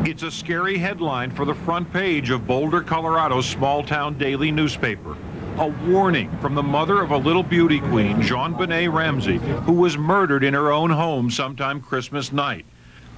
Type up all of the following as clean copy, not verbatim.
It's a scary headline for the front page of Boulder, Colorado's small-town daily newspaper. A warning from the mother of a little beauty queen, JonBenet Ramsey, who was murdered in her own home sometime Christmas night.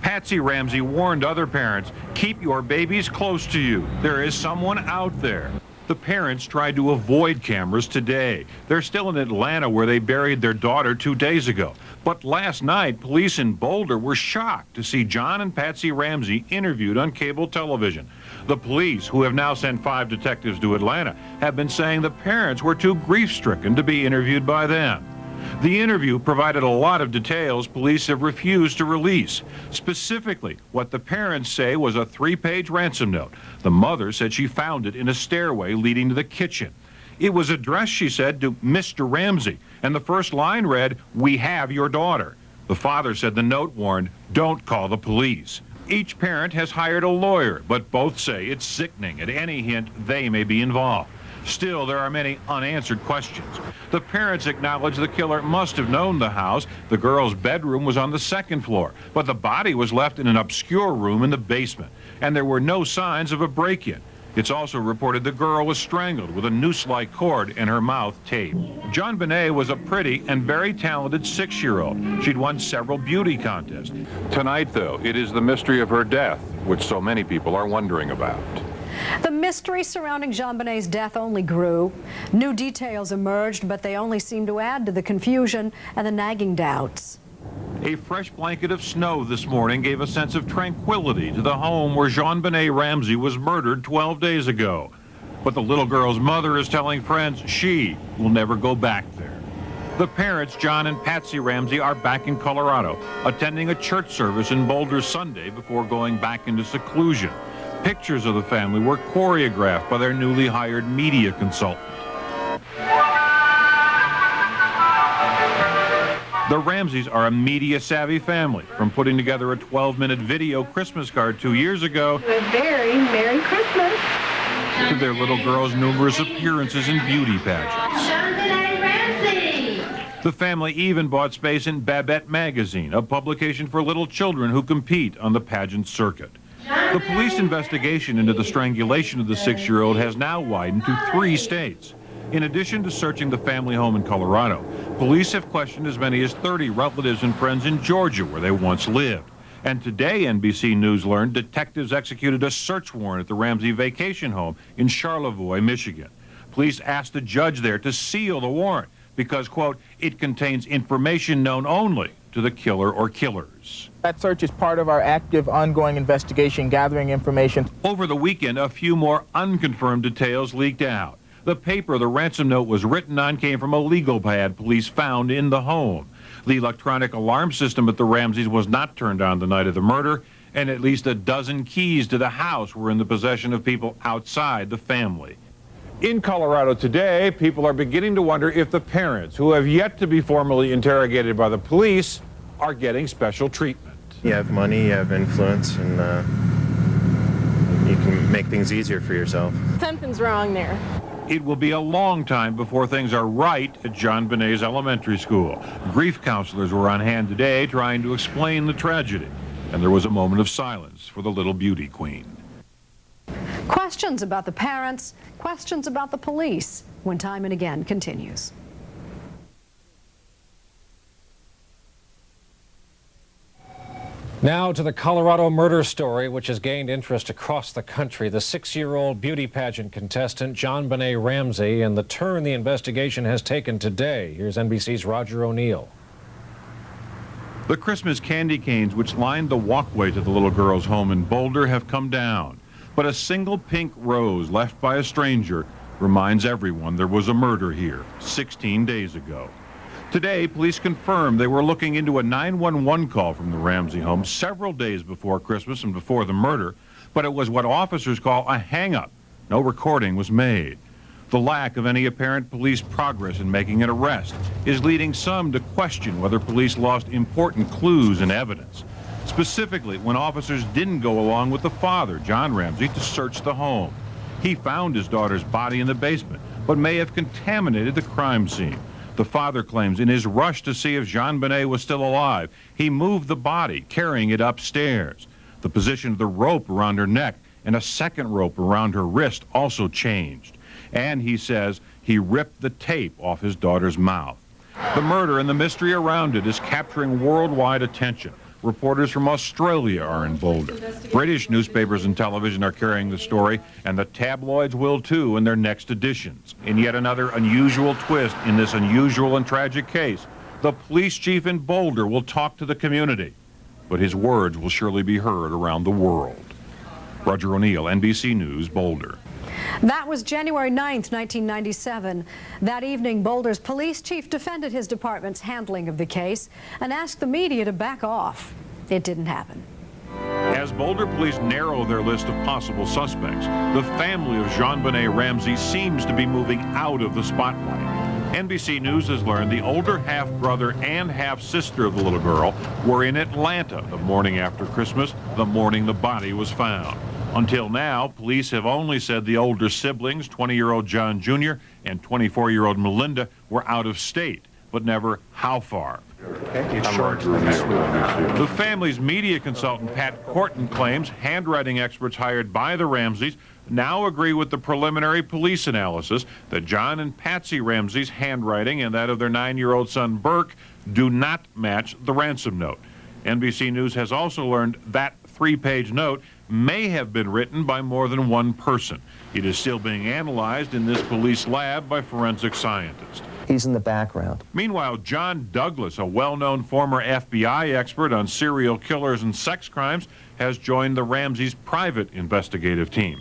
Patsy Ramsey warned other parents, keep your babies close to you. There is someone out there. The parents tried to avoid cameras today. They're still in Atlanta, where they buried their daughter 2 days ago. But last night, police in Boulder were shocked to see John and Patsy Ramsey interviewed on cable television. The police, who have now sent 5 detectives to Atlanta, have been saying the parents were too grief-stricken to be interviewed by them. The interview provided a lot of details police have refused to release. Specifically, what the parents say was a 3-page ransom note. The mother said she found it in a stairway leading to the kitchen. It was addressed, she said, to Mr. Ramsey, and the first line read, "We have your daughter." The father said the note warned, "Don't call the police." Each parent has hired a lawyer, but both say it's sickening at any hint they may be involved. Still, there are many unanswered questions. The parents acknowledge the killer must have known the house. The girl's bedroom was on the 2nd floor, but the body was left in an obscure room in the basement, and there were no signs of a break-in. It's also reported the girl was strangled with a noose-like cord and her mouth taped. JonBenet was a pretty and very talented 6-year-old. She'd won several beauty contests. Tonight, though, it is the mystery of her death, which so many people are wondering about. The mystery surrounding JonBenet's death only grew. New details emerged, but they only seemed to add to the confusion and the nagging doubts. A fresh blanket of snow this morning gave a sense of tranquility to the home where JonBenet Ramsey was murdered 12 days ago. But the little girl's mother is telling friends she will never go back there. The parents, John and Patsy Ramsey, are back in Colorado, attending a church service in Boulder Sunday before going back into seclusion. Pictures of the family were choreographed by their newly hired media consultant. The Ramseys are a media-savvy family, from putting together a 12-minute video Christmas card 2 years ago A very Merry Christmas to their little girl's numerous appearances in beauty pageants. JonBenet Ramsey. The family even bought space in Babette magazine, a publication for little children who compete on the pageant circuit. The police investigation into the strangulation of the 6-year-old has now widened to 3 states. In addition to searching the family home in Colorado, police have questioned as many as 30 relatives and friends in Georgia where they once lived. And today, NBC News learned detectives executed a search warrant at the Ramsey vacation home in Charlevoix, Michigan. Police asked the judge there to seal the warrant because, quote, it contains information known only to the killer or killers. That search is part of our active, ongoing investigation, gathering information. Over the weekend, a few more unconfirmed details leaked out. The paper the ransom note was written on came from a legal pad police found in the home. The electronic alarm system at the Ramseys was not turned on the night of the murder, and at least a dozen keys to the house were in the possession of people outside the family. In Colorado today, people are beginning to wonder if the parents, who have yet to be formally interrogated by the police, are getting special treatment. You have money, you have influence, and you can make things easier for yourself. Something's wrong there. It will be a long time before things are right at JonBenet's elementary school. Grief counselors were on hand today trying to explain the tragedy, and there was a moment of silence for the little beauty queen. Questions about the parents, questions about the police, when Time and Again continues. Now to the Colorado murder story, which has gained interest across the country. The 6-year-old beauty pageant contestant, JonBenet Ramsey, and the turn the investigation has taken today. Here's NBC's Roger O'Neill. The Christmas candy canes which lined the walkway to the little girl's home in Boulder have come down. But a single pink rose left by a stranger reminds everyone there was a murder here 16 days ago. Today, police confirmed they were looking into a 911 call from the Ramsey home several days before Christmas and before the murder, but it was what officers call a hang-up. No recording was made. The lack of any apparent police progress in making an arrest is leading some to question whether police lost important clues and evidence. Specifically, when officers didn't go along with the father, John Ramsey, to search the home. He found his daughter's body in the basement, but may have contaminated the crime scene. The father claims in his rush to see if JonBenet was still alive, he moved the body, carrying it upstairs. The position of the rope around her neck and a second rope around her wrist also changed. And he says he ripped the tape off his daughter's mouth. The murder and the mystery around it is capturing worldwide attention. Reporters from Australia are in Boulder. British newspapers and television are carrying the story, and the tabloids will too in their next editions. In yet another unusual twist in this unusual and tragic case, the police chief in Boulder will talk to the community, but his words will surely be heard around the world. Roger O'Neill, NBC News, Boulder. That was January 9th, 1997. That evening, Boulder's police chief defended his department's handling of the case and asked the media to back off. It didn't happen. As Boulder police narrow their list of possible suspects, the family of JonBenet Ramsey seems to be moving out of the spotlight. NBC News has learned the older half-brother and half-sister of the little girl were in Atlanta the morning after Christmas, the morning the body was found. Until now, police have only said the older siblings, 20-year-old John Jr. and 24-year-old Melinda, were out of state, but never how far. The family's media consultant, Pat Corton, claims handwriting experts hired by the Ramseys now agree with the preliminary police analysis that John and Patsy Ramsey's handwriting and that of their 9-year-old son, Burke, do not match the ransom note. NBC News has also learned that 3-page note may have been written by more than one person. It is still being analyzed in this police lab by forensic scientists. He's in the background. Meanwhile, John Douglas, a well-known former FBI expert on serial killers and sex crimes, has joined the Ramseys' private investigative team.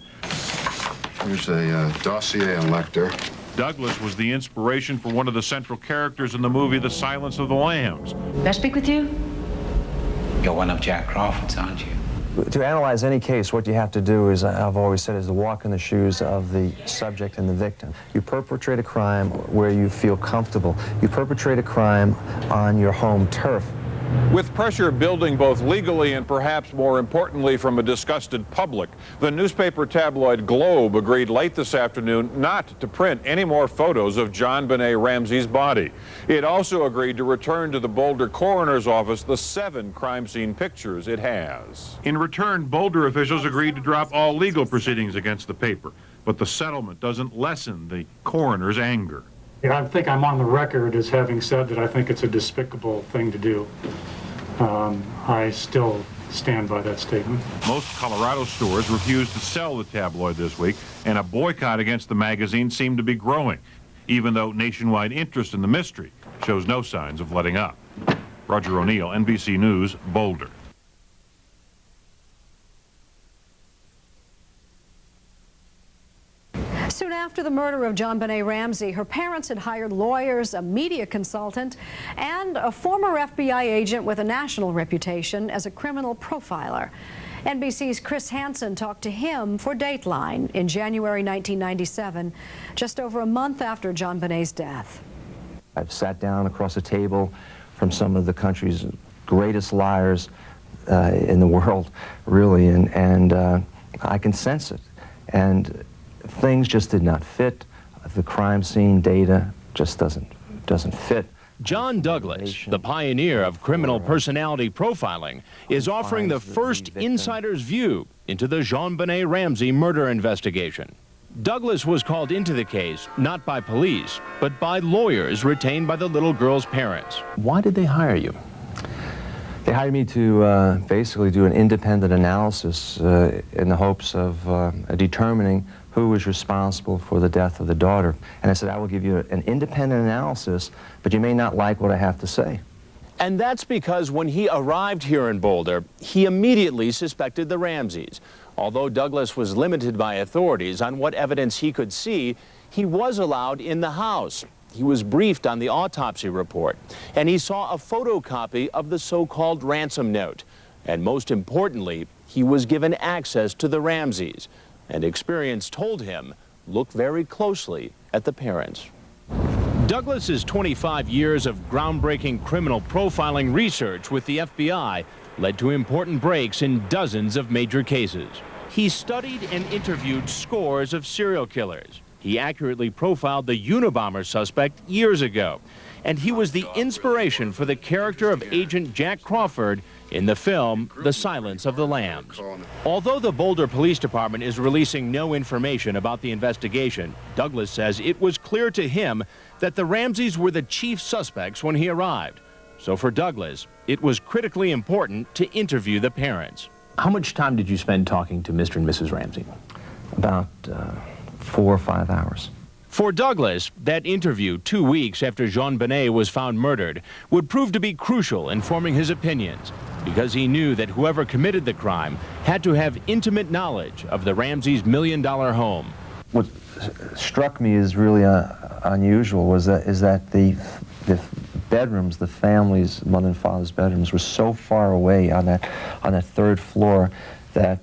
Here's a dossier on Lecter. Douglas was the inspiration for one of the central characters in the movie The Silence of the Lambs. May I speak with you? You're one of Jack Crawford's, aren't you? To analyze any case, what you have to do is, I've always said, is to walk in the shoes of the subject and the victim. You perpetrate a crime where you feel comfortable. You perpetrate a crime on your home turf. With pressure building both legally and perhaps more importantly from a disgusted public, the newspaper tabloid Globe agreed late this afternoon not to print any more photos of JonBenet Ramsey's body. It also agreed to return to the Boulder coroner's office the 7 crime scene pictures it has. In return, Boulder officials agreed to drop all legal proceedings against the paper, but the settlement doesn't lessen the coroner's anger. I think I'm on the record as having said that I think it's a despicable thing to do. I still stand by that statement. Most Colorado stores refused to sell the tabloid this week, and a boycott against the magazine seemed to be growing, even though nationwide interest in the mystery shows no signs of letting up. Roger O'Neill, NBC News, Boulder. Soon after the murder of JonBenet Ramsey, her parents had hired lawyers, a media consultant, and a former FBI agent with a national reputation as a criminal profiler. NBC's Chris Hansen talked to him for Dateline in January 1997, just over a month after JonBenet's death. I've sat down across a table from some of the country's greatest liars in the world, really, and I can sense it. And things just did not fit. The crime scene data just doesn't fit. John Douglas, the pioneer of criminal personality profiling, is offering the first insider's view into the JonBenet Ramsey murder investigation. Douglas was called into the case not by police, but by lawyers retained by the little girl's parents. Why did they hire you? They hired me to basically do an independent analysis in the hopes of determining who was responsible for the death of the daughter. And I said, I will give you an independent analysis, but you may not like what I have to say. And that's because when he arrived here in Boulder, he immediately suspected the Ramseys. Although Douglas was limited by authorities on what evidence he could see, he was allowed in the house. He was briefed on the autopsy report, and he saw a photocopy of the so-called ransom note. And most importantly, he was given access to the Ramseys. And experience told him, look very closely at the parents. Douglas's 25 years of groundbreaking criminal profiling research with the FBI led to important breaks in dozens of major cases. He studied and interviewed scores of serial killers. He accurately profiled the Unabomber suspect years ago. and he was the inspiration for the character of Agent Jack Crawford in the film The Silence of the Lambs. Although the Boulder Police Department is releasing no information about the investigation, Douglas says it was clear to him that the Ramseys were the chief suspects when he arrived. So for Douglas, it was critically important to interview the parents. How much time did you spend talking to Mr. and Mrs. Ramsey? About 4 or 5 hours. For Douglas, that interview 2 weeks after JonBenet was found murdered would prove to be crucial in forming his opinions, because he knew that whoever committed the crime had to have intimate knowledge of the Ramseys' $1-million home. What struck me as really unusual is that the bedrooms, the family's mother and father's bedrooms, were so far away on that third floor that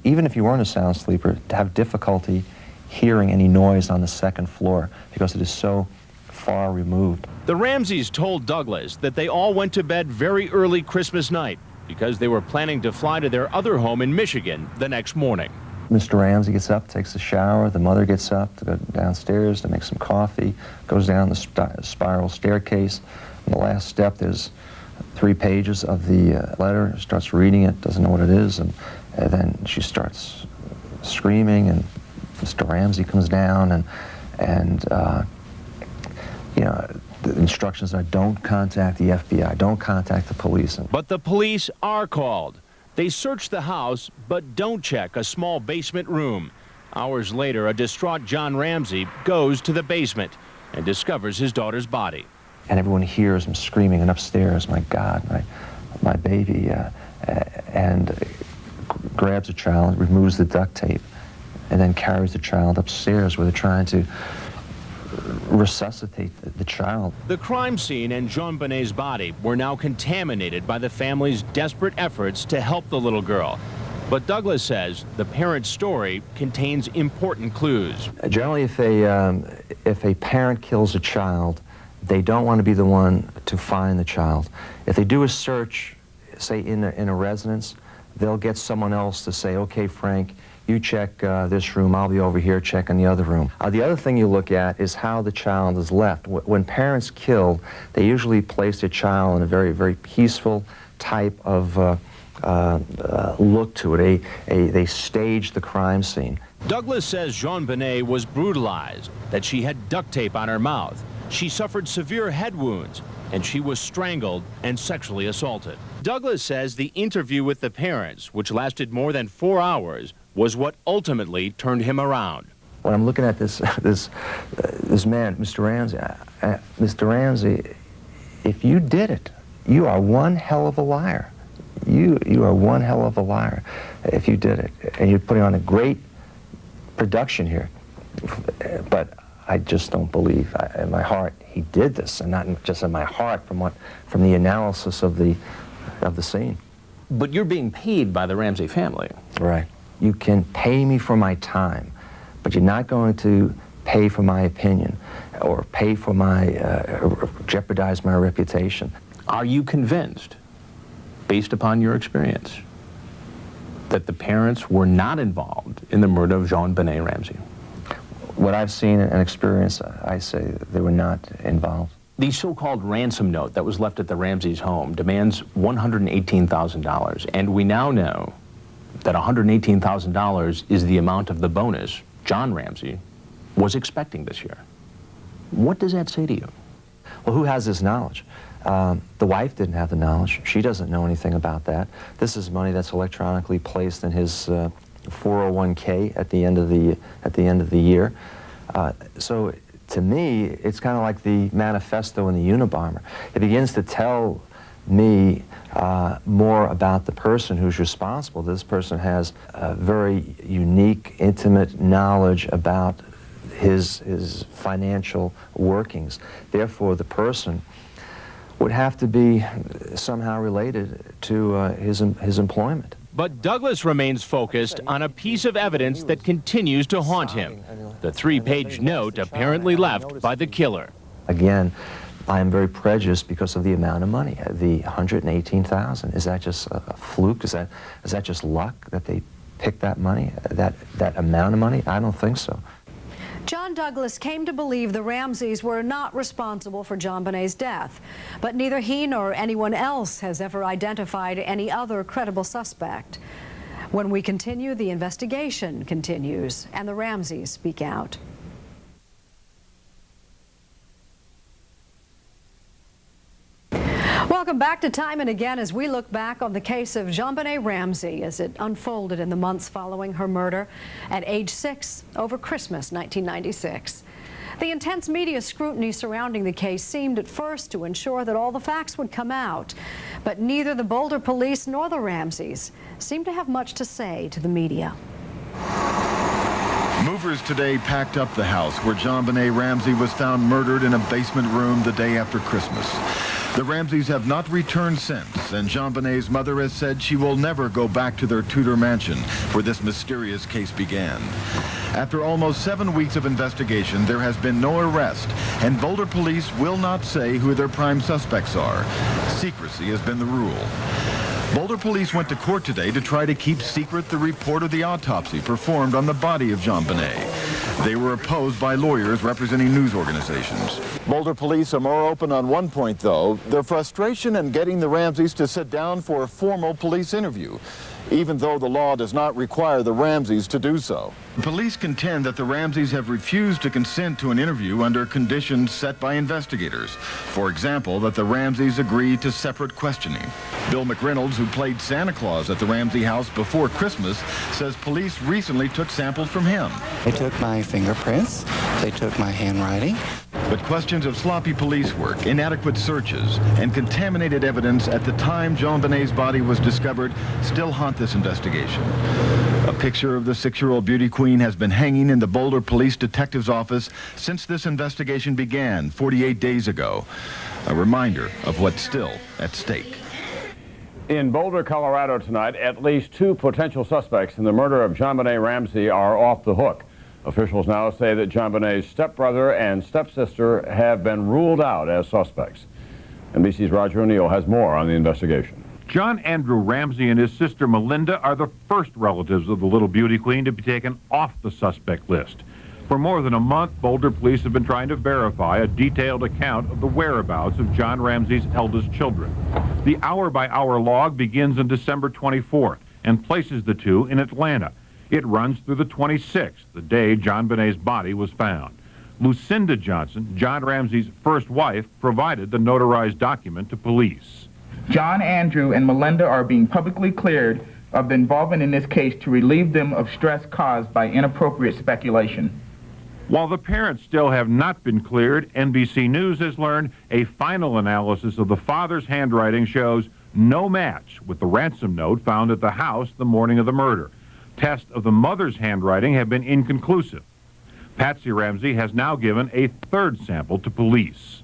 even if you weren't a sound sleeper, to have difficulty hearing any noise on the second floor because it is so far removed. The Ramseys told Douglas that they all went to bed very early Christmas night because they were planning to fly to their other home in Michigan the next morning. Mr. Ramsey gets up, takes a shower. The mother gets up to go downstairs to make some coffee, goes down the spiral staircase. On the last step, there's 3 pages of the letter. Starts reading it, doesn't know what it is, and then she starts screaming, and Mr. Ramsey comes down, and you know, the instructions are don't contact the FBI, don't contact the police. But the police are called. They search the house, but don't check a small basement room. Hours later, a distraught John Ramsey goes to the basement and discovers his daughter's body. And everyone hears him screaming, and upstairs, my God, my baby, and grabs the child, removes the duct tape, and then carries the child upstairs where they're trying to resuscitate the child. The crime scene and JonBenet's body were now contaminated by the family's desperate efforts to help the little girl. But Douglas says the parent's story contains important clues. Generally, if a parent kills a child, they don't want to be the one to find the child. If they do a search, say in a residence, they'll get someone else to say, okay, Frank, you check this room, I'll be over here checking the other room. The other thing you look at is how the child is left. When parents kill, they usually place their child in a very, very peaceful type of look to it. They stage the crime scene. Douglas says JonBenet was brutalized, that she had duct tape on her mouth. She suffered severe head wounds, and she was strangled and sexually assaulted. Douglas says the interview with the parents, which lasted more than 4 hours, was what ultimately turned him around. When I'm looking at this man, Mr. Ramsey, if you did it, you are one hell of a liar. You are one hell of a liar if you did it. And you're putting on a great production here. But I just don't believe in my heart he did this, and not just in my heart from the analysis of the scene. But you're being paid by the Ramsey family. Right. You can pay me for my time, but you're not going to pay for my opinion or pay for jeopardize my reputation. Are you convinced, based upon your experience, that the parents were not involved in the murder of JonBenet Ramsey? What I've seen and experienced, I say they were not involved. The so-called ransom note that was left at the Ramseys' home demands $118,000, and we now know that $118,000 is the amount of the bonus John Ramsey was expecting this year. What does that say to you? Well, who has this knowledge? The wife didn't have the knowledge. She doesn't know anything about that. This is money that's electronically placed in his 401k at the end of the year. So to me, it's kind of like the manifesto in the Unabomber. It begins to tell me more about the person who's responsible. This person has a very unique, intimate knowledge about his financial workings. Therefore, the person would have to be somehow related to his employment. But Douglas remains focused on a piece of evidence that continues to haunt him, the 3-page note apparently left by the killer. Again, I am very prejudiced because of the amount of money, the $118,000. Is that just a fluke? Is that just luck that they picked that money, that amount of money? I don't think so. John Douglas came to believe the Ramseys were not responsible for JonBenet's death, but neither he nor anyone else has ever identified any other credible suspect. When we continue, the investigation continues, and the Ramseys speak out. Welcome back to Time and Again as we look back on the case of JonBenet Ramsey as it unfolded in the months following her murder at age 6 over Christmas 1996. The intense media scrutiny surrounding the case seemed at first to ensure that all the facts would come out, but neither the Boulder police nor the Ramseys seemed to have much to say to the media. Movers today packed up the house where JonBenet Ramsey was found murdered in a basement room the day after Christmas. The Ramseys have not returned since, and JonBenet's mother has said she will never go back to their Tudor mansion where this mysterious case began. After almost 7 weeks of investigation, there has been no arrest, and Boulder police will not say who their prime suspects are. Secrecy has been the rule. Boulder police went to court today to try to keep secret the report of the autopsy performed on the body of JonBenet. They were opposed by lawyers representing news organizations. Boulder police are more open on one point, though, their frustration in getting the Ramseys to sit down for a formal police interview, even though the law does not require the Ramseys to do so. Police contend that the Ramseys have refused to consent to an interview under conditions set by investigators. For example, that the Ramseys agree to separate questioning. Bill McReynolds, who played Santa Claus at the Ramsey house before Christmas, says police recently took samples from him. They took my fingerprints, they took my handwriting. But questions of sloppy police work, inadequate searches, and contaminated evidence at the time JonBenet's body was discovered still haunt this investigation. A picture of the 6-year-old beauty queen has been hanging in the Boulder Police Detective's office since this investigation began 48 days ago. A reminder of what's still at stake. In Boulder, Colorado tonight, at least 2 potential suspects in the murder of JonBenet Ramsey are off the hook. Officials now say that JonBenet's stepbrother and stepsister have been ruled out as suspects. NBC's Roger O'Neill has more on the investigation. John Andrew Ramsey and his sister Melinda are the first relatives of the little beauty queen to be taken off the suspect list. For more than a month, Boulder police have been trying to verify a detailed account of the whereabouts of John Ramsey's eldest children. The hour-by-hour log begins on December 24th and places the two in Atlanta. It runs through the 26th, the day JonBenet's body was found. Lucinda Johnson, John Ramsey's first wife, provided the notarized document to police. John Andrew and Melinda are being publicly cleared of the involvement in this case to relieve them of stress caused by inappropriate speculation. While the parents still have not been cleared, NBC News has learned a final analysis of the father's handwriting shows no match with the ransom note found at the house the morning of the murder. Tests of the mother's handwriting have been inconclusive. Patsy Ramsey has now given a third sample to police.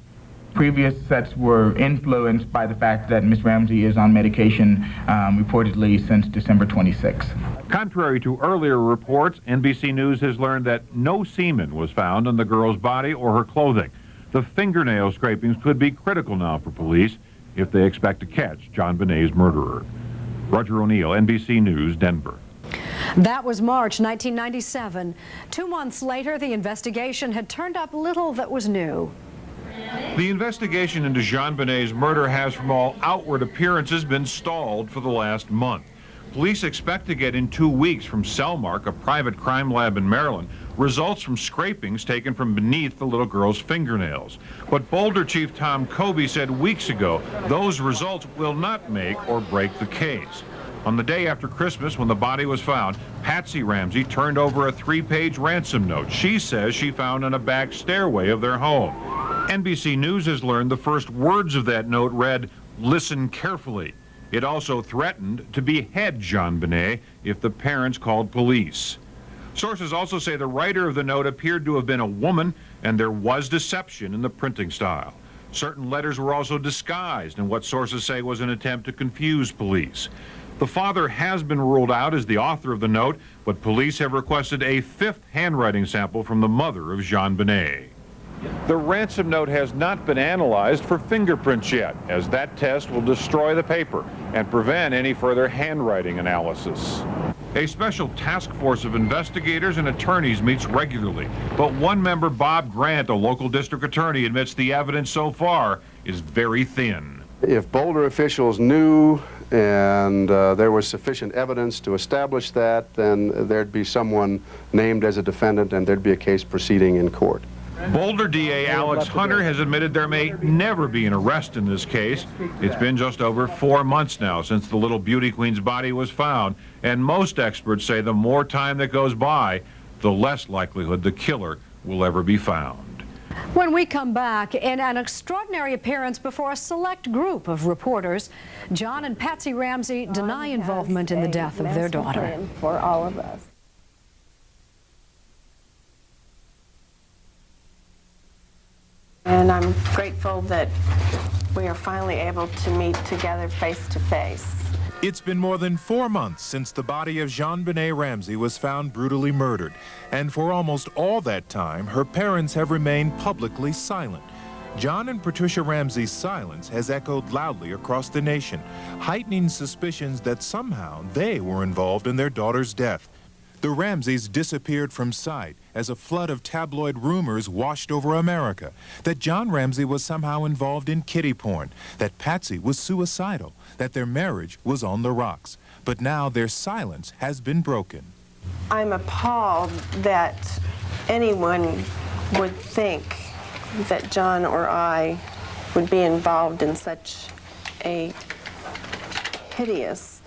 Previous sets were influenced by the fact that Ms. Ramsey is on medication reportedly since December 26th. Contrary to earlier reports, NBC News has learned that no semen was found on the girl's body or her clothing. The fingernail scrapings could be critical now for police if they expect to catch JonBenet's murderer. Roger O'Neill, NBC News, Denver. That was March 1997. 2 months later, the investigation had turned up little that was new. The investigation into JonBenet's murder has, from all outward appearances, been stalled for the last month. Police expect to get in 2 weeks from Cellmark, a private crime lab in Maryland, results from scrapings taken from beneath the little girl's fingernails. But Boulder Chief Tom Kobe said weeks ago those results will not make or break the case. On the day after Christmas, when the body was found, Patsy Ramsey turned over a 3-page ransom note she says she found on a back stairway of their home. NBC News has learned the first words of that note read, "Listen carefully." It also threatened to behead JonBenet if the parents called police. Sources also say the writer of the note appeared to have been a woman, and there was deception in the printing style. Certain letters were also disguised in what sources say was an attempt to confuse police. The father has been ruled out as the author of the note, but police have requested a 5th handwriting sample from the mother of JonBenet. The ransom note has not been analyzed for fingerprints yet, as that test will destroy the paper and prevent any further handwriting analysis. A special task force of investigators and attorneys meets regularly, but one member, Bob Grant, a local district attorney, admits the evidence so far is very thin. If Boulder officials knew and there was sufficient evidence to establish that, then there'd be someone named as a defendant and there'd be a case proceeding in court. Boulder DA Alex Hunter has admitted there may never be an arrest in this case. It's been just over 4 months now since the little beauty queen's body was found, and most experts say the more time that goes by, the less likelihood the killer will ever be found. When we come back, in an extraordinary appearance before a select group of reporters, John and Patsy Ramsey deny involvement in the death of their daughter. For all of us. And I'm grateful that we are finally able to meet together face to face. It's been more than 4 months since the body of JonBenet Ramsey was found brutally murdered. And for almost all that time, her parents have remained publicly silent. John and Patricia Ramsey's silence has echoed loudly across the nation, heightening suspicions that somehow they were involved in their daughter's death. The Ramseys disappeared from sight as a flood of tabloid rumors washed over America, that John Ramsey was somehow involved in kiddie porn, that Patsy was suicidal, that their marriage was on the rocks. But now their silence has been broken. I'm appalled that anyone would think that John or I would be involved in such a hideous,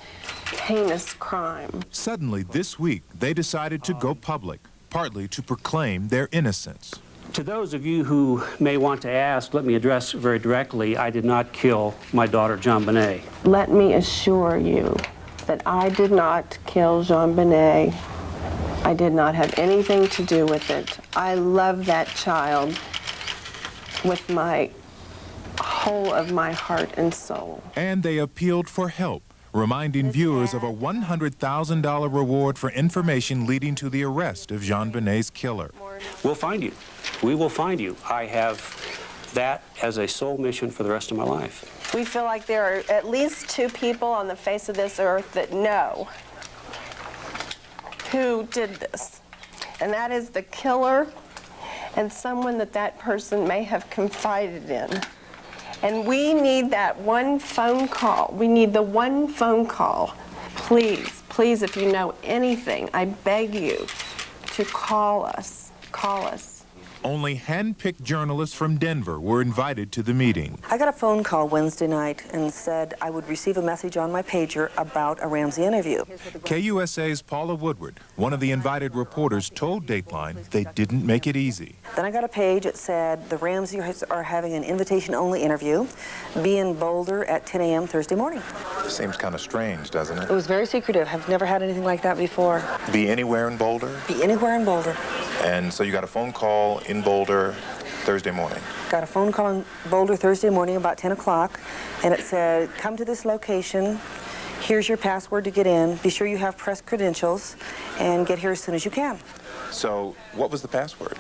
heinous crime. Suddenly, this week, they decided to go public, partly to proclaim their innocence. To those of you who may want to ask, let me address very directly, I did not kill my daughter, JonBenet. Let me assure you that I did not kill JonBenet. I did not have anything to do with it. I love that child with my whole of my heart and soul. And they appealed for help, reminding viewers of a $100,000 reward for information leading to the arrest of JonBenet's killer. We'll find you. We will find you. I have that as a sole mission for the rest of my life. We feel like there are at least 2 people on the face of this earth that know who did this. And that is the killer and someone that person may have confided in. And we need that one phone call. We need the one phone call. Please, please, if you know anything, I beg you to call us. Call us. Only hand-picked journalists from Denver were invited to the meeting. I got a phone call Wednesday night and said I would receive a message on my pager about a Ramsey interview. KUSA's Paula Woodward, one of the invited reporters, told Dateline they didn't make it easy. Then I got a page that said the Ramseys are having an invitation-only interview. Be in Boulder at 10 a.m. Thursday morning. Seems kind of strange, doesn't it? It was very secretive. I've never had anything like that before. Be anywhere in Boulder? Be anywhere in Boulder. And so you got a phone call in Boulder Thursday morning? Got a phone call in Boulder Thursday morning about 10 o'clock, and it said, come to this location. Here's your password to get in. Be sure you have press credentials, and get here as soon as you can. So what was the password?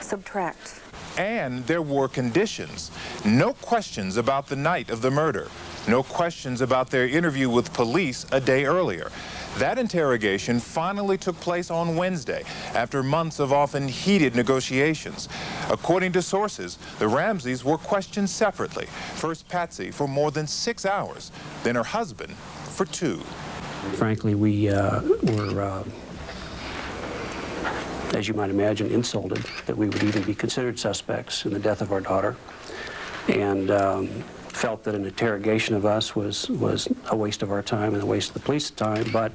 Subtract. And there were conditions. No questions about the night of the murder. No questions about their interview with police a day earlier. That interrogation finally took place on Wednesday, after months of often heated negotiations. According to sources, the Ramseys were questioned separately. First Patsy for more than 6 hours, then her husband for 2. Frankly, we were, as you might imagine, insulted that we would even be considered suspects in the death of our daughter, and felt that an interrogation of us was a waste of our time and a waste of the police's time, but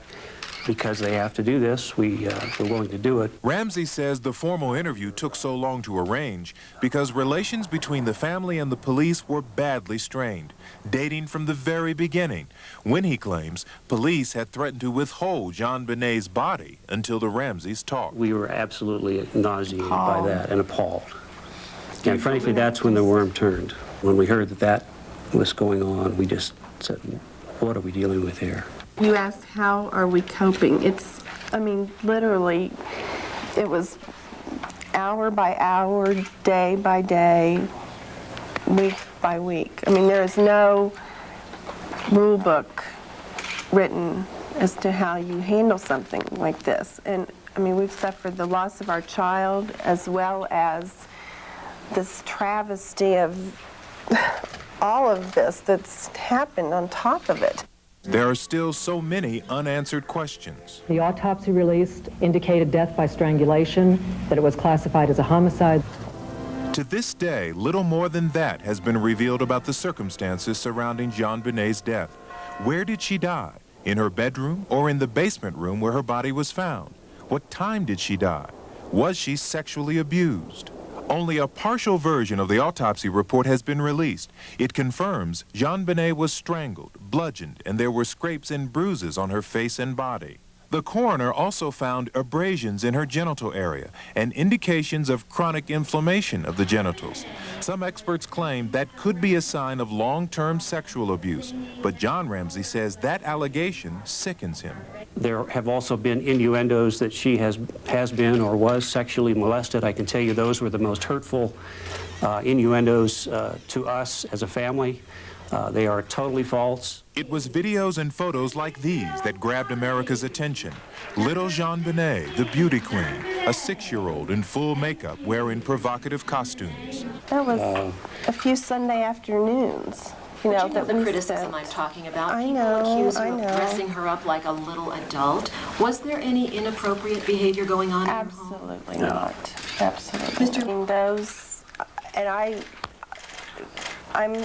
because they have to do this, we're willing to do it. Ramsey says the formal interview took so long to arrange because relations between the family and the police were badly strained, dating from the very beginning, when he claims police had threatened to withhold JonBenet's body until the Ramseys talked. We were absolutely nauseated by that and appalled. And frankly, that's when the worm turned. When we heard that was going on, we just said, what are we dealing with here? You asked, how are we coping? I mean, literally, it was hour by hour, day by day, week by week. I mean, there is no rule book written as to how you handle something like this. And I mean, we've suffered the loss of our child as well as this travesty of all of this that's happened on top of it. There are still so many unanswered questions. The autopsy released indicated death by strangulation, that it was classified as a homicide. To this day, little more than that has been revealed about the circumstances surrounding JonBenet's death. Where did she die? In her bedroom or in the basement room where her body was found? What time did she die? Was she sexually abused? Only a partial version of the autopsy report has been released. It confirms JonBenet was strangled, bludgeoned, and there were scrapes and bruises on her face and body. The coroner also found abrasions in her genital area and indications of chronic inflammation of the genitals. Some experts claim that could be a sign of long-term sexual abuse, but John Ramsey says that allegation sickens him. There have also been innuendos that she has been or was sexually molested. I can tell you those were the most hurtful innuendos to us as a family. They are totally false. It was videos and photos like these that grabbed America's attention. Little JonBenet, the beauty queen, a 6-year-old in full makeup wearing provocative costumes. That was a few Sunday afternoons. You know, the criticism I'm talking about. People accuse her of dressing her up like a little adult. Was there any inappropriate behavior going on? Absolutely not. Absolutely. Mr. Those, and I'm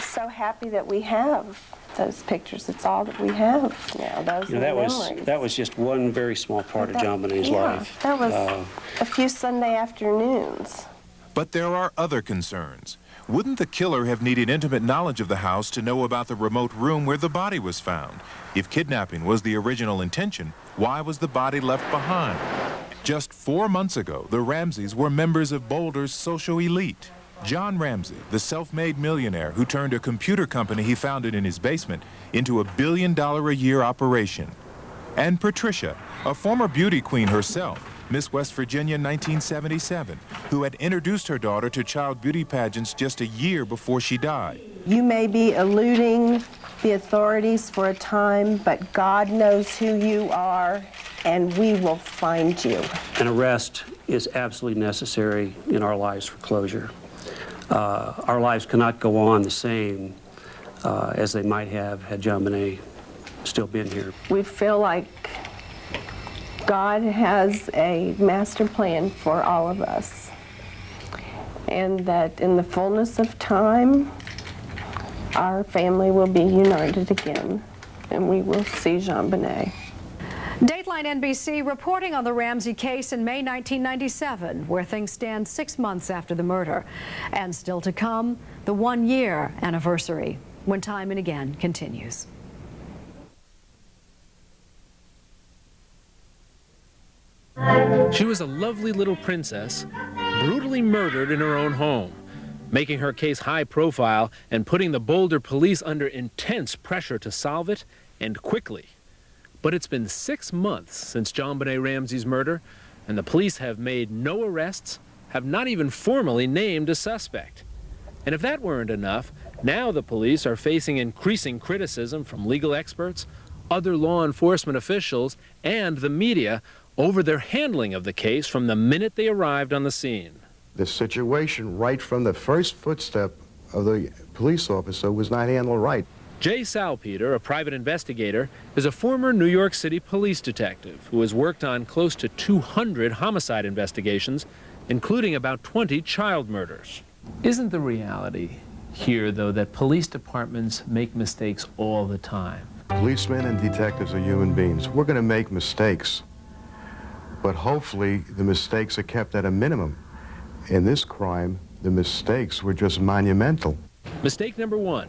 so happy that we have those pictures. It's all that we have now. Those that was just one very small part of JonBenet's life. That was a few Sunday afternoons. But there are other concerns. Wouldn't the killer have needed intimate knowledge of the house to know about the remote room where the body was found? If kidnapping was the original intention, why was the body left behind? Just 4 months ago, the Ramseys were members of Boulder's social elite. John Ramsey, the self-made millionaire who turned a computer company he founded in his basement into a $1 billion-a-year operation. And Patricia, a former beauty queen herself, Miss West Virginia 1977, who had introduced her daughter to child beauty pageants just a year before she died. You may be eluding the authorities for a time, but God knows who you are, and we will find you. An arrest is absolutely necessary in our lives for closure. Our lives cannot go on the same as they might have had JonBenet still been here. We feel like God has a master plan for all of us, and that in the fullness of time, our family will be united again, and we will see JonBenet. Dateline NBC reporting on the Ramsey case in May 1997, where things stand 6 months after the murder. And still to come, the 1-year anniversary, when Time and Again continues. She was a lovely little princess, brutally murdered in her own home, making her case high profile and putting the Boulder police under intense pressure to solve it, and quickly. But it's been 6 months since JonBenet Ramsey's murder, and the police have made no arrests, have not even formally named a suspect. And if that weren't enough, now the police are facing increasing criticism from legal experts, other law enforcement officials, and the media over their handling of the case from the minute they arrived on the scene. The situation right from the first footstep of the police officer was not handled right. Jay Salpeter, a private investigator, is a former New York City police detective who has worked on close to 200 homicide investigations, including about 20 child murders. Isn't the reality here, though, that police departments make mistakes all the time? Policemen and detectives are human beings. We're going to make mistakes, but hopefully the mistakes are kept at a minimum. In this crime, the mistakes were just monumental. Mistake number 1.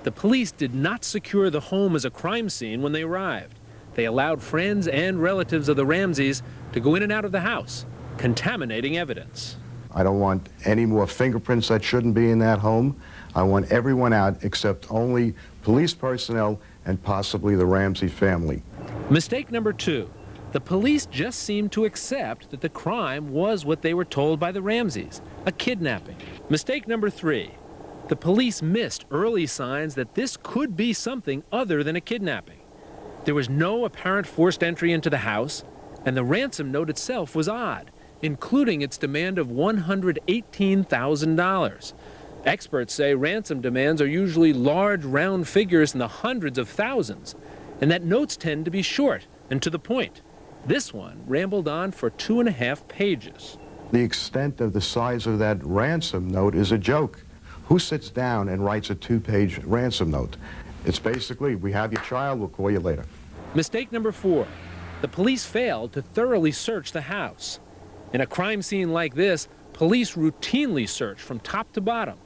The police did not secure the home as a crime scene when they arrived. They allowed friends and relatives of the Ramseys to go in and out of the house, contaminating evidence. I don't want any more fingerprints that shouldn't be in that home. I want everyone out except only police personnel and possibly the Ramsey family. Mistake number 2. The police just seemed to accept that the crime was what they were told by the Ramseys, a kidnapping. Mistake number 3. The police missed early signs that this could be something other than a kidnapping. There was no apparent forced entry into the house, and the ransom note itself was odd, including its demand of $118,000. Experts say ransom demands are usually large, round figures in the hundreds of thousands, and that notes tend to be short and to the point. This one rambled on for 2.5 pages. The extent of the size of that ransom note is a joke. Who sits down and writes a 2-page ransom note? It's basically, we have your child, we'll call you later. Mistake number 4. The police failed to thoroughly search the house. In a crime scene like this, police routinely search from top to bottom,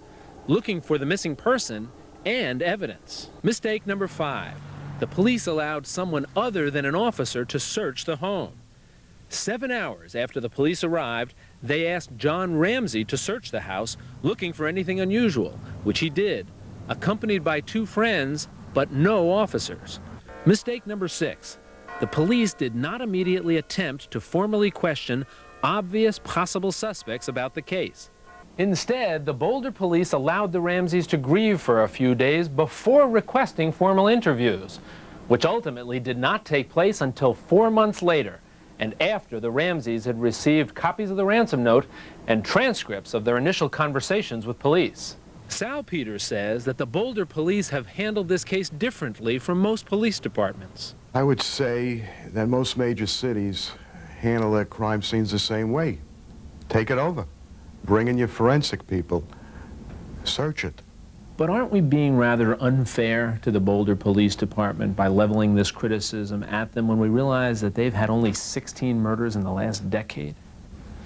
looking for the missing person and evidence. Mistake number 5. The police allowed someone other than an officer to search the home. 7 hours after the police arrived, they asked John Ramsey to search the house, looking for anything unusual, which he did, accompanied by 2 friends, but no officers. Mistake number 6. The police did not immediately attempt to formally question obvious possible suspects about the case. Instead, the Boulder police allowed the Ramseys to grieve for a few days before requesting formal interviews, which ultimately did not take place until 4 months later, and after the Ramseys had received copies of the ransom note and transcripts of their initial conversations with police. Sal Peters says that the Boulder police have handled this case differently from most police departments. I would say that most major cities handle their crime scenes the same way. Take it over. Bring in your forensic people. Search it. But aren't we being rather unfair to the Boulder Police Department by leveling this criticism at them when we realize that they've had only 16 murders in the last decade?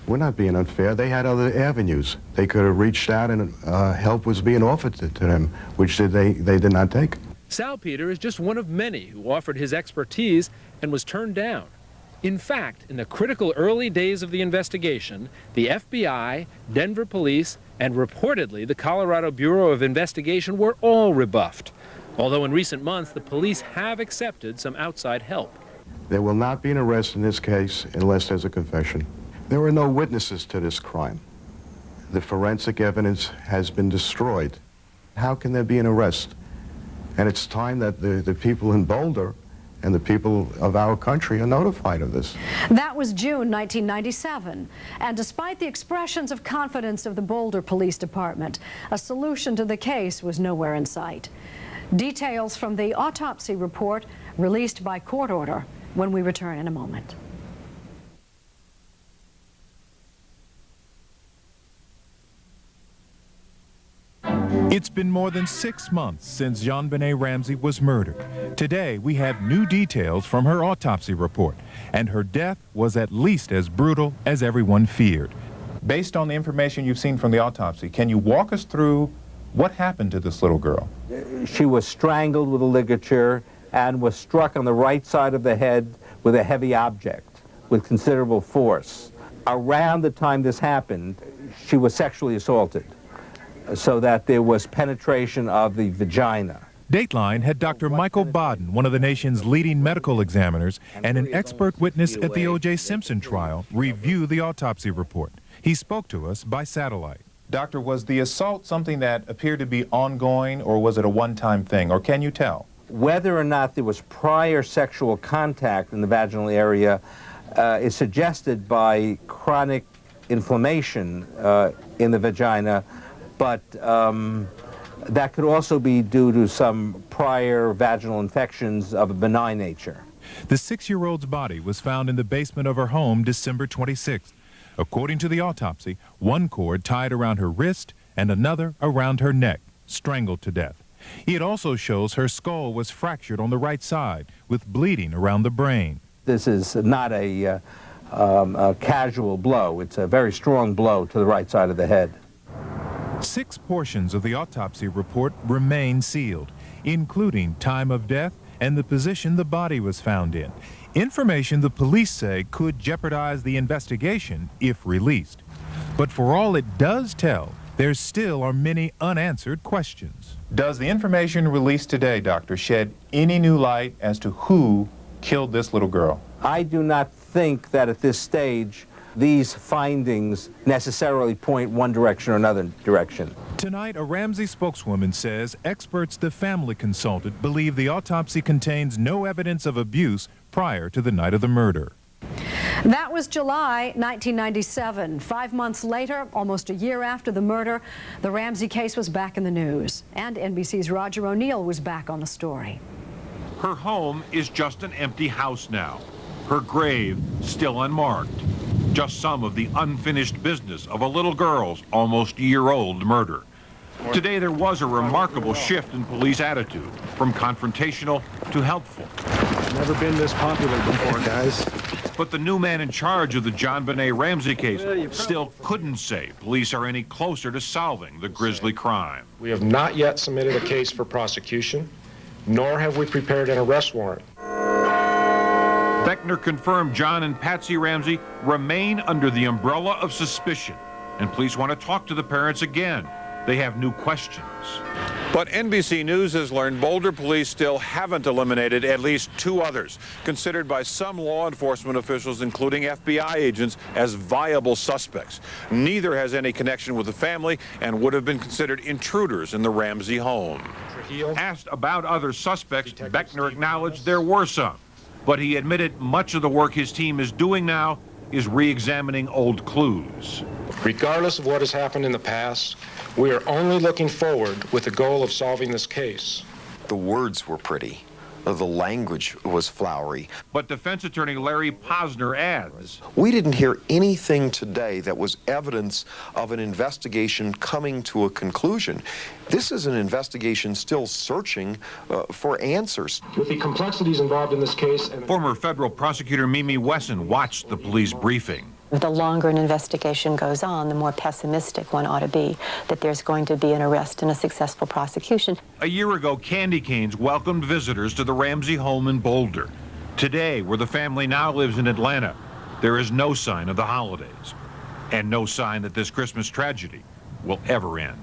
We're not being unfair. They had other avenues. They could have reached out and help was being offered to them, which they did not take. Sal Peter is just one of many who offered his expertise and was turned down. In fact, in the critical early days of the investigation, the FBI, Denver police, and reportedly the Colorado Bureau of Investigation were all rebuffed. Although in recent months, the police have accepted some outside help. There will not be an arrest in this case unless there's a confession. There were no witnesses to this crime. The forensic evidence has been destroyed. How can there be an arrest? And it's time that the people in Boulder and the people of our country are notified of this. That was June 1997. And despite the expressions of confidence of the Boulder Police Department, a solution to the case was nowhere in sight. Details from the autopsy report released by court order when we return in a moment. It's been more than 6 months since JonBenet Ramsey was murdered. Today, we have new details from her autopsy report, and her death was at least as brutal as everyone feared. Based on the information you've seen from the autopsy, can you walk us through what happened to this little girl? She was strangled with a ligature and was struck on the right side of the head with a heavy object with considerable force. Around the time this happened, she was sexually assaulted, so that there was penetration of the vagina. Dateline had Dr. Michael Baden, one of the nation's leading medical examiners and an expert witness at the O.J. Simpson trial, review the autopsy report. He spoke to us by satellite. Doctor, was the assault something that appeared to be ongoing, or was it a one-time thing, or can you tell? Whether or not there was prior sexual contact in the vaginal area is suggested by chronic inflammation in the vagina, but that could also be due to some prior vaginal infections of a benign nature. The 6-year-old's body was found in the basement of her home December 26th. According to the autopsy, one cord tied around her wrist and another around her neck, strangled to death. It also shows her skull was fractured on the right side, with bleeding around the brain. This is not a casual blow. It's a very strong blow to the right side of the head. 6 portions of the autopsy report remain sealed, including time of death and the position the body was found in. Information the police say could jeopardize the investigation if released. But for all it does tell, there still are many unanswered questions. Does the information released today, Doctor, shed any new light as to who killed this little girl? I do not think that at this stage these findings necessarily point one direction or another direction. Tonight, a Ramsey spokeswoman says experts the family consulted believe the autopsy contains no evidence of abuse prior to the night of the murder. That was July 1997. 5 months later, almost a year after the murder, the Ramsey case was back in the news. And NBC's Roger O'Neill was back on the story. Her home is just an empty house now. Her grave still unmarked. Just some of the unfinished business of a little girl's almost year-old murder. Today there was a remarkable shift in police attitude, from confrontational to helpful. Never been this popular before, guys. But the new man in charge of the JonBenet Ramsey case still couldn't say police are any closer to solving the grisly crime. We have not yet submitted a case for prosecution, nor have we prepared an arrest warrant. Beckner confirmed John and Patsy Ramsey remain under the umbrella of suspicion, and police want to talk to the parents again. They have new questions. But NBC News has learned Boulder police still haven't eliminated at least 2 others, considered by some law enforcement officials, including FBI agents, as viable suspects. Neither has any connection with the family and would have been considered intruders in the Ramsey home. Asked about other suspects, Beckner acknowledged there were some, but he admitted much of the work his team is doing now is re-examining old clues. Regardless of what has happened in the past, we are only looking forward with the goal of solving this case. The words were pretty. The language was flowery. But defense attorney Larry Posner adds, we didn't hear anything today that was evidence of an investigation coming to a conclusion. This is an investigation still searching for answers. With the complexities involved in this case... Former federal prosecutor Mimi Wesson watched the police briefing. The longer an investigation goes on, the more pessimistic one ought to be that there's going to be an arrest and a successful prosecution. A year ago, candy canes welcomed visitors to the Ramsey home in Boulder. Today, where the family now lives in Atlanta, there is no sign of the holidays, and no sign that this Christmas tragedy will ever end.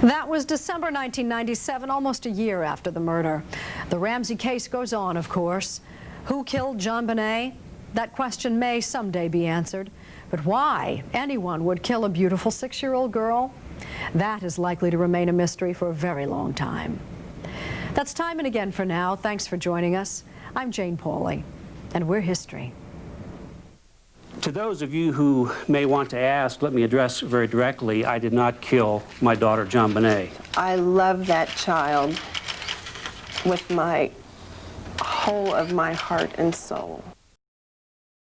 That was December 1997, almost a year after the murder. The Ramsey case goes on, of course. Who killed JonBenet? That question may someday be answered. But why anyone would kill a beautiful 6-year-old girl? That is likely to remain a mystery for a very long time. That's time and again for now. Thanks for joining us. I'm Jane Pauley, and we're history. To those of you who may want to ask, let me address very directly, I did not kill my daughter, JonBenet. I love that child with my whole of my heart and soul.